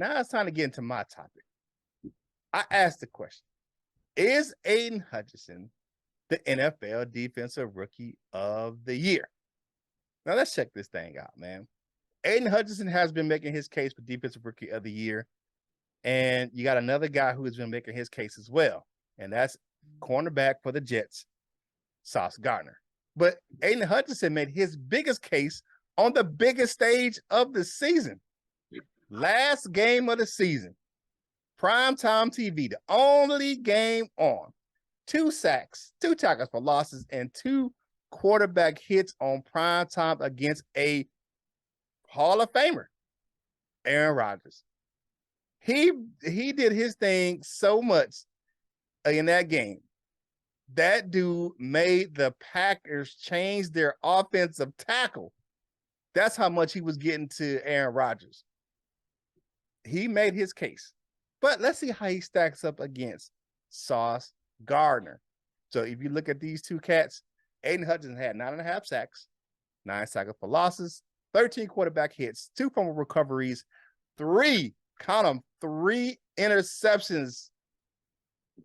Now it's time to get into my topic. I asked the question, is Aidan Hutchinson the NFL Defensive Rookie of the Year? Now let's check this thing out, man. Aidan Hutchinson has been making his case for Defensive Rookie of the Year. And you got another guy who has been making his case as well. And that's cornerback for the Jets, Sauce Gardner. But Aidan Hutchinson made his biggest case on the biggest stage of the season. Last game of the season. Primetime TV, the only game on. 2 sacks, 2 tackles for losses, and 2 quarterback hits on primetime against a Hall of Famer, Aaron Rodgers. He did his thing so much in that game. That dude made the Packers change their offensive tackle. That's how much he was getting to Aaron Rodgers. He made his case. But let's see how he stacks up against Sauce Gardner. So if you look at these two cats, Aidan Hutchinson had 9.5 sacks, 9 tackles for losses, 13 quarterback hits, 2 fumble recoveries, 3 interceptions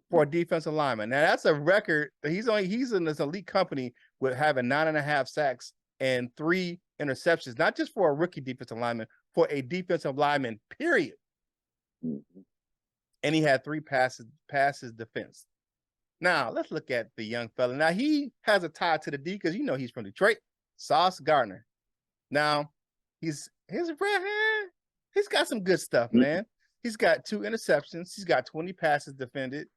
for a defensive lineman. Now that's a record. He's in this elite company with having 9.5 sacks and 3 interceptions, not just for a rookie defensive lineman, for a defensive lineman, period. And he had 3 passes defense. Now let's look at the young fella. Now he has a tie to the D because he's from Detroit, Sauce Gardner. Now he's got some good stuff, man. He's got 2 interceptions. He's got 20 passes defended,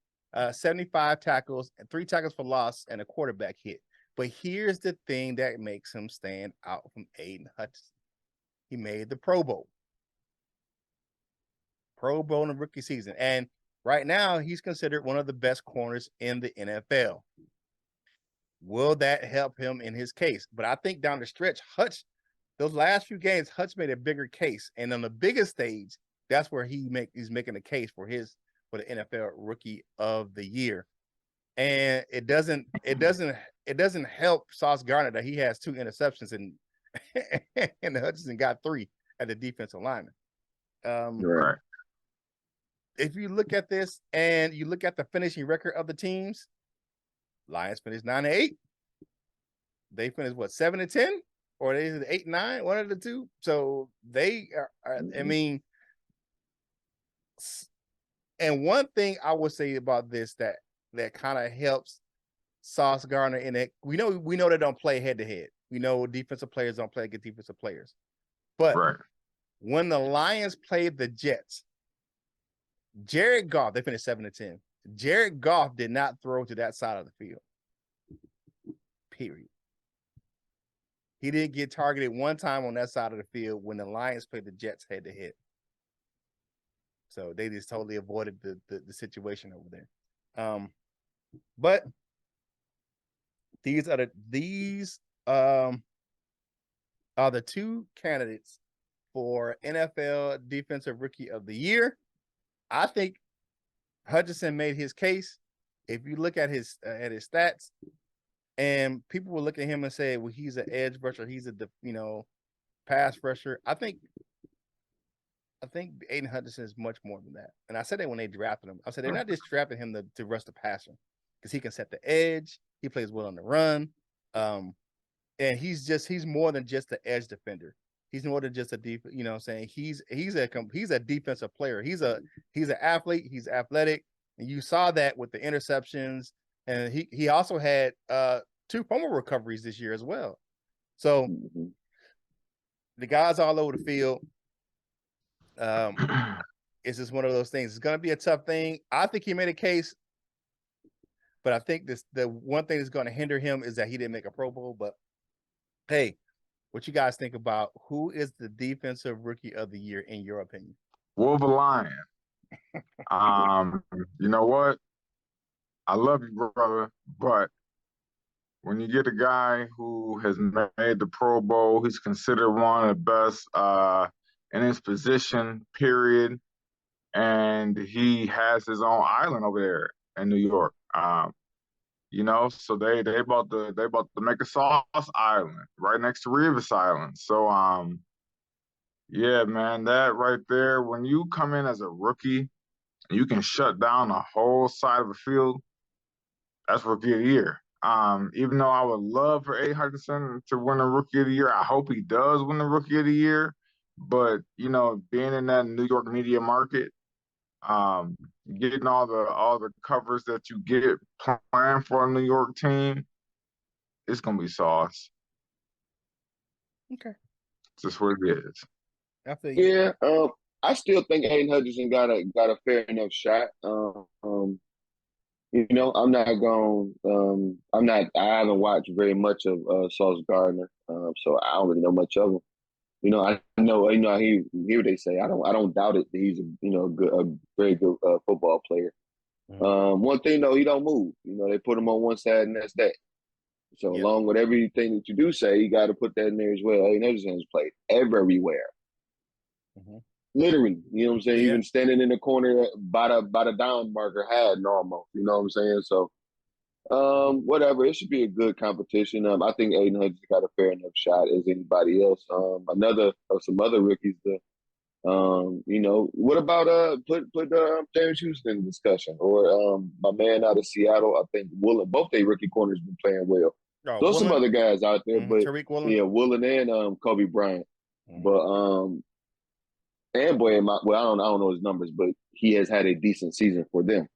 75 tackles, and 3 tackles for loss, and a quarterback hit. But here's the thing that makes him stand out from Aidan Hutchinson. He made the Pro Bowl. Pro Bowl in the rookie season. And right now, he's considered one of the best corners in the NFL. Will that help him in his case? But I think down the stretch, those last few games, Hutch made a bigger case. And on the biggest stage, that's where he's making a case for the NFL Rookie of the Year. And it doesn't help Sauce Gardner that he has 2 interceptions and Hutchinson got 3 at the defensive lineman. Right. If you look at this and you look at the finishing record of the teams, Lions finished 9-8. They finished 7-10, or they 8-9, one of the two. So they are. I mean, and one thing I would say about this that kind of helps Sauce Gardner in it. We know they don't play head to head. We know defensive players don't play against defensive players, but when the Lions played the Jets, Jared Goff, they finished 7-10. Jared Goff did not throw to that side of the field. Period. He didn't get targeted one time on that side of the field when the Lions played the Jets head to head. So they just totally avoided the situation over there. But these are the 2 candidates for NFL Defensive Rookie of the Year. I think Hutchinson made his case. If you look at his stats, and people will look at him and say, well, he's an edge rusher, he's a pass rusher. I think Aidan Hutchinson is much more than that. And I said that when they drafted him. I said they're not just drafting him to rush the passer, because he can set the edge. He plays well on the run. And he's more than just an edge defender. He's more than just a deep, he's a defensive player. He's an athlete. He's athletic, and you saw that with the interceptions. And he also had 2 fumble recoveries this year as well. So the guys all over the field. It's just one of those things. It's going to be a tough thing. I think he made a case, but I think the one thing that's going to hinder him is that he didn't make a Pro Bowl. But hey, what you guys think about who is the Defensive Rookie of the Year in your opinion? Wolver Lion. You know what? I love you, brother, but when you get a guy who has made the Pro Bowl, he's considered one of the best in his position, period, and he has his own island over there in New York. So they about to make a Sauce Island right next to Revis Island. So Yeah, man, that right there, when you come in as a rookie and you can shut down a whole side of the field, that's rookie of the year. Even though I would love for Aidan Hutchinson to win the rookie of the year, I hope he does win the rookie of the year. But being in that New York media market, um, getting all the covers that you get playing for a New York team, it's gonna be sauce. Okay, Just what it is. I feel you. Yeah, I still think Aiden Hutchinson got a fair enough shot. I'm not going. I'm not. I haven't watched very much of Sauce Gardner, so I don't really know much of him. I know. I hear what they say. I don't doubt it that he's a very good football player. One thing though, he don't move. They put him on one side and that's that. So Yep. along with everything that you do say, you got to put that in there as well. Aiden Hutchinson's played everywhere. Mm-hmm. Literally, you know what I'm saying? Yeah. Even standing in the corner by the down marker had normal. You know what I'm saying? So whatever. It should be a good competition. I think Aiden Hutchinson got a fair enough shot as anybody else. Some other rookies. What about put James Houston in discussion or my man out of Seattle? I think Woolen. Both their rookie corners been playing well. Oh, There's some Woolen? other guys out there, but Tariq Woolen? yeah, Woolen and Kobe Bryant. Mhm. But and boy, I don't know his numbers, but he has had a decent season for them.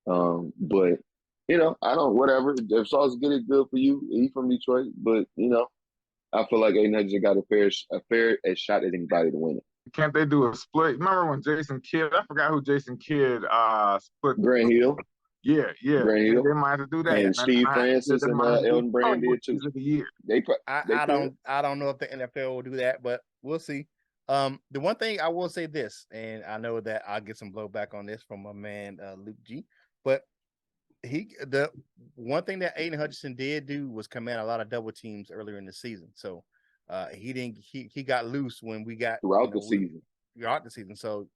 But I don't whatever. If Sauce get it, good for you. He from Detroit, but I feel like Aiden Hutchinson got a fair as shot as anybody to win it. Can't they do a split? Remember when Jason Kidd? I forgot who Jason Kidd split. Grant Hill. Yeah. Grant Hill. They might have to do that. And Steve Francis they and might have to do Elton Brand did too. of the year. I don't know if the NFL will do that, but we'll see. The one thing I will say this, and I know that I'll get some blowback on this from my man Luke G, but the one thing that Aidan Hutchinson did do was command a lot of double teams earlier in the season. So he got loose when we got throughout the season. Throughout the season. So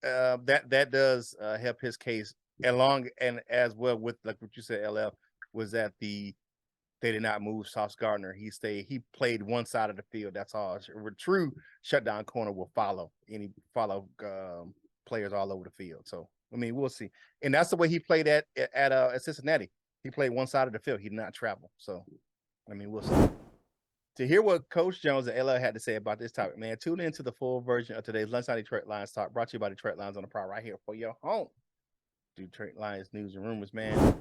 that does help his case along and as well with like what you said, LF, was that they did not move Sauce Gardner. He played one side of the field. That's all. A true shutdown corner will follow players all over the field. So I mean, we'll see. And that's the way he played at Cincinnati. He played one side of the field. He did not travel. So I mean, we'll see. To hear what Coach Jones and LL had to say about this topic, man, tune into the full version of today's Lunchtime Detroit Lions Talk, brought to you by Detroit Lions on the Prowl right here for your home. Detroit Lions news and rumors, man.